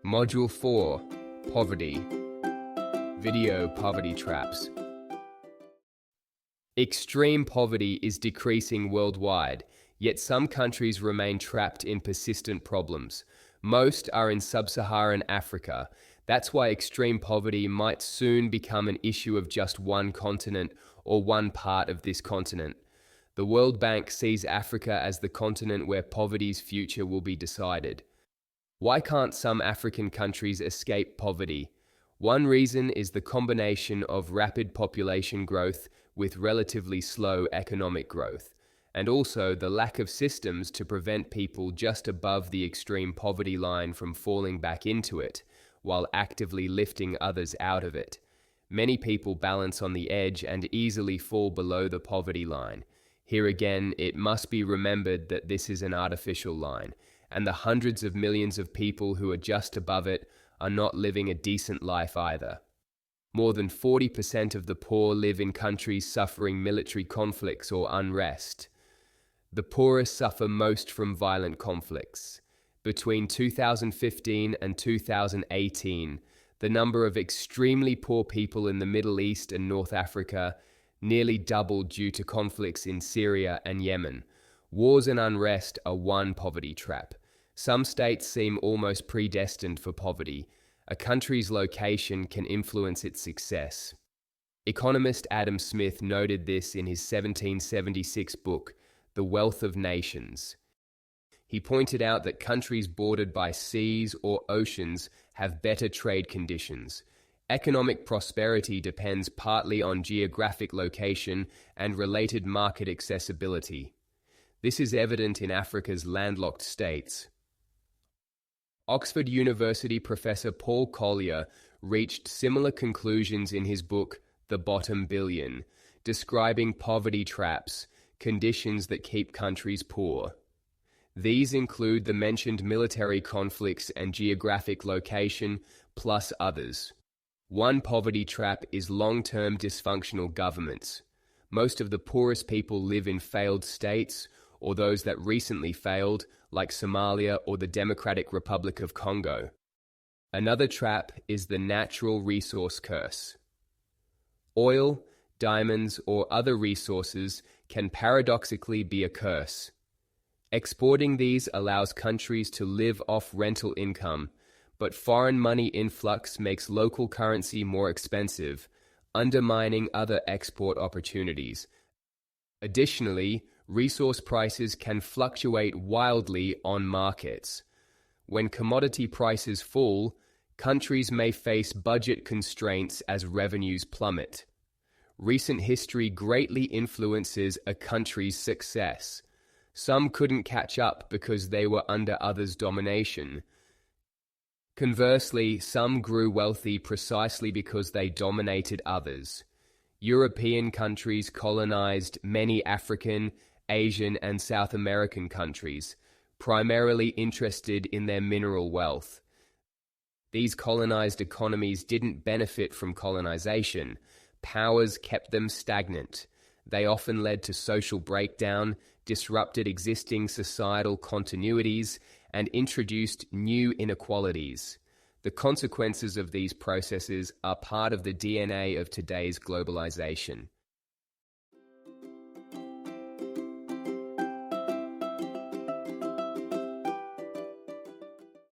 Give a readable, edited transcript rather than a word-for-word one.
Module 4, Poverty. Video Poverty Traps. Extreme poverty is decreasing worldwide, yet some countries remain trapped in persistent problems. Most are in sub-Saharan Africa. That's why extreme poverty might soon become an issue of just one continent or one part of this continent. The World Bank sees Africa as the continent where poverty's future will be decided. Why can't some African countries escape poverty? One reason is the combination of rapid population growth with relatively slow economic growth, and also the lack of systems to prevent people just above the extreme poverty line from falling back into it, while actively lifting others out of it. Many people balance on the edge and easily fall below the poverty line. Here again, it must be remembered that this is an artificial line, and the hundreds of millions of people who are just above it are not living a decent life either. More than 40% of the poor live in countries suffering military conflicts or unrest. The poorest suffer most from violent conflicts. Between 2015 and 2018, the number of extremely poor people in the Middle East and North Africa nearly doubled due to conflicts in Syria and Yemen. Wars and unrest are one poverty trap. Some states seem almost predestined for poverty. A country's location can influence its success. Economist Adam Smith noted this in his 1776 book, The Wealth of Nations. He pointed out that countries bordered by seas or oceans have better trade conditions. Economic prosperity depends partly on geographic location and related market accessibility. This is evident in Africa's landlocked states. Oxford University professor Paul Collier reached similar conclusions in his book, The Bottom Billion, describing poverty traps, conditions that keep countries poor. These include the mentioned military conflicts and geographic location, plus others. One poverty trap is long-term dysfunctional governments. Most of the poorest people live in failed states, or those that recently failed, like Somalia or the Democratic Republic of Congo. Another trap is the natural resource curse. Oil, diamonds, or other resources can paradoxically be a curse. Exporting these allows countries to live off rental income, but foreign money influx makes local currency more expensive, undermining other export opportunities. Additionally, resource prices can fluctuate wildly on markets. When commodity prices fall, countries may face budget constraints as revenues plummet. Recent history greatly influences a country's success. Some couldn't catch up because they were under others' domination. Conversely, some grew wealthy precisely because they dominated others. European countries colonized many African, Asian, and South American countries, primarily interested in their mineral wealth. These colonized economies didn't benefit from colonization. Powers kept them stagnant. They often led to social breakdown, disrupted existing societal continuities, and introduced new inequalities. The consequences of these processes are part of the DNA of today's globalization.